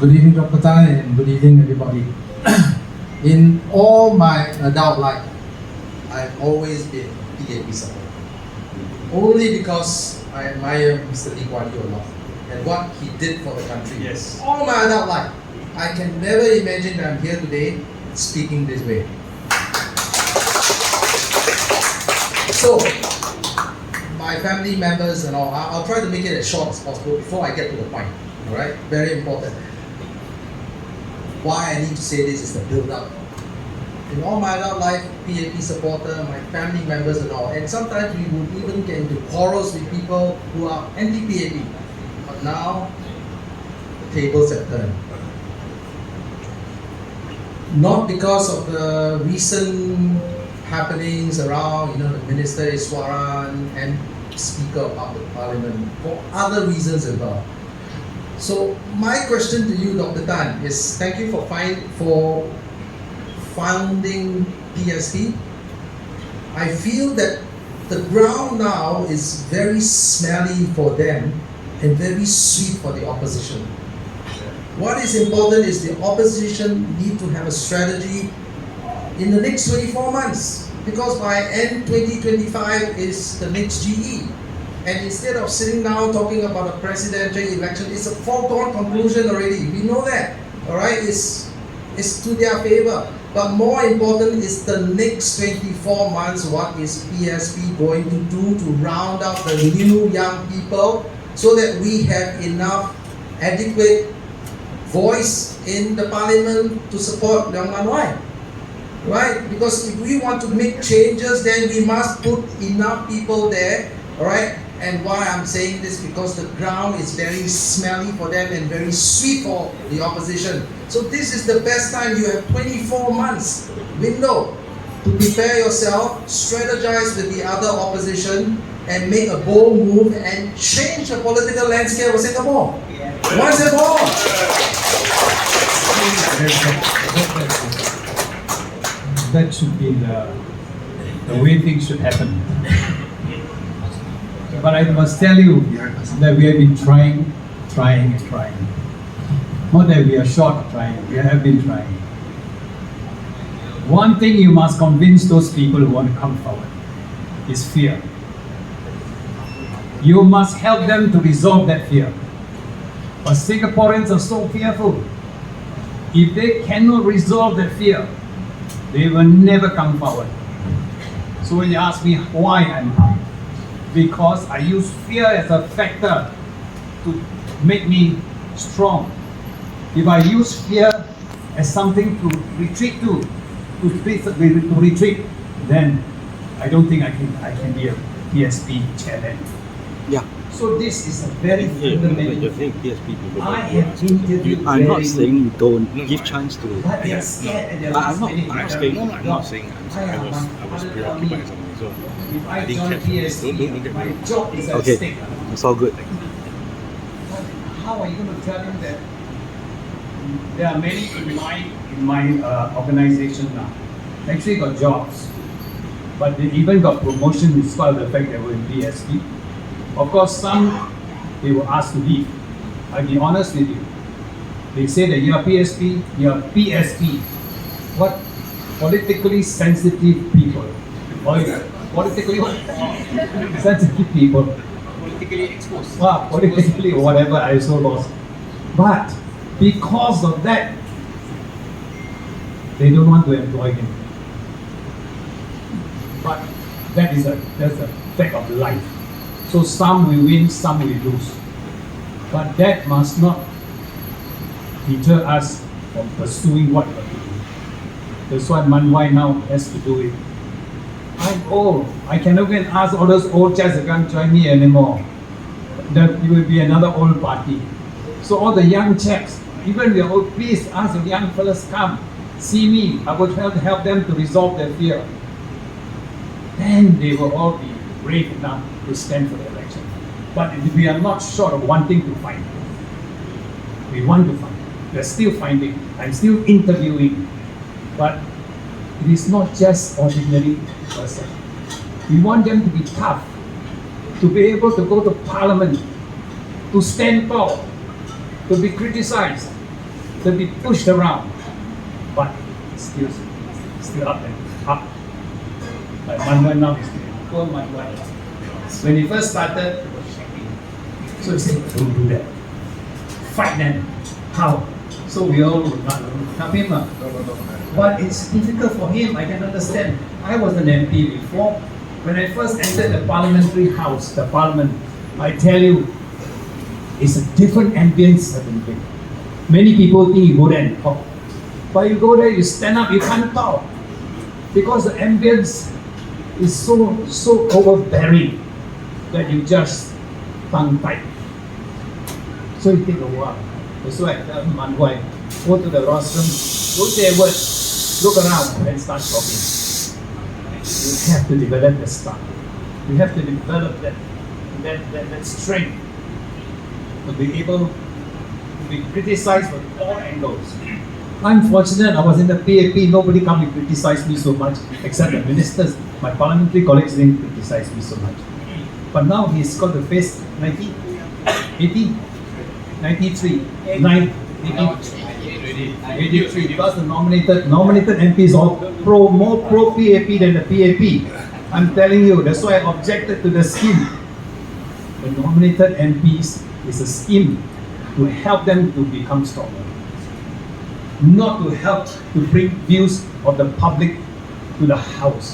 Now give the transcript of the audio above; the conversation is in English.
Good evening, Dr. Tan, and good evening, everybody. In all my adult life, I've always been PAP supporter. Only because I admire Mr. Lee Kuan Yew a lot and what he did for the country. Yes. All my adult life, I can never imagine that I'm here today speaking this way. So, my family members and all, I'll try to make it as short as possible before I get to the point. All right, very important. Why I need to say this is the build-up. In all my adult life, PAP supporter, my family members and all, and sometimes we would even get into quarrels with people who are anti-PAP. But now, the tables have turned. Not because of the recent happenings around, the Minister Iswaran and Speaker of the Parliament, for other reasons as well. So my question to you, Dr. Tan, is thank you for founding PSP. I feel that the ground now is very smelly for them and very sweet for the opposition. What is important is the opposition need to have a strategy in the next 24 months, because by end 2025 is the next GE. And instead of sitting down talking about a presidential election, it's a foregone conclusion already. We know that, all right? It's to their favor. But more important is the next 24 months, what is PSP going to do to round up the new young people so that we have enough adequate voice in the parliament to support Leong Man Wai. Right? Because if we want to make changes, then we must put enough people there, all right? And why I'm saying this, because the ground is very smelly for them and very sweet for the opposition. So this is the best time. You have 24 months window to prepare yourself, strategize with the other opposition, and make a bold move and change the political landscape of Singapore. Once and for all. That should be the way things should happen. But I must tell you that we have been trying. Not that we are short of trying, we have been trying. One thing you must convince those people who want to come forward is fear. You must help them to resolve that fear. But Singaporeans are so fearful. If they cannot resolve that fear, they will never come forward. So when you ask me why I'm here, because I use fear as a factor to make me strong. If I use fear as something to retreat to retreat, then I don't think I can be a PSP chairman. Yeah. So this is a very fundamental. You think PSP people? I have interviewed. I'm not saying you don't give chance to. But they are scared at the I'm last not- minute. I'm not saying. I'm not saying. I was preoccupied with something, so If I I didn't join catch it. PSP, Don't get my me. job is at Okay, stake. it's all good. How are you going to tell him that there are many in my organization now actually got jobs, but they even got promotion despite the fact they were in PSP. Of course, some they were asked to leave. I'll be honest with you. They say that you are PSP, you are PSP. What politically sensitive people? Politically what? Sensitive people. Politically exposed. Well, politically or whatever, I so lost. But because of that, they don't want to employ him. But that's a fact of life. So some will win, some will lose. But that must not deter us from pursuing what we are doing. That's why Man Wai now has to do it. I'm old. I cannot go and ask all those old chaps to come join me anymore. That it will be another old party. So all the young chaps, even the old, please ask the young fellas come, see me. I would help them to resolve their fear. Then they will all be brave enough to stand for the election. But we are not short of wanting to find. We want to find. We are still finding. I'm still interviewing. But it is not just ordinary person. We want them to be tough, to be able to go to parliament, to stand tall, to be criticized, to be pushed around, but still up and up. Like Manuel now is poor Manuel. When he first started, he was shaking. So he said, don't do that. Fight them. How? So we all would not help him. But it's difficult for him, I can understand. I was an MP before. When I first entered the parliamentary house, the parliament, I tell you, it's a different ambience. Many people think you go there and talk. But you go there, you stand up, you can't talk. Because the ambience is so overbearing that you just tongue tight. So you take a while. That's why I tell Manuel, go to the rostrum, don't say a word, look around and start talking. You have to develop the stuff. You have to develop that strength to be able to be criticized from all angles. I'm fortunate I was in the PAP, nobody come and criticize me so much, except the ministers. My parliamentary colleagues didn't criticize me so much. But now he's got to face 90, 80, 93, 9, 83, because the nominated MPs are more pro PAP than the PAP. I'm telling you, that's why I objected to the scheme. The nominated MPs is a scheme to help them to become stronger, not to help to bring views of the public to the House.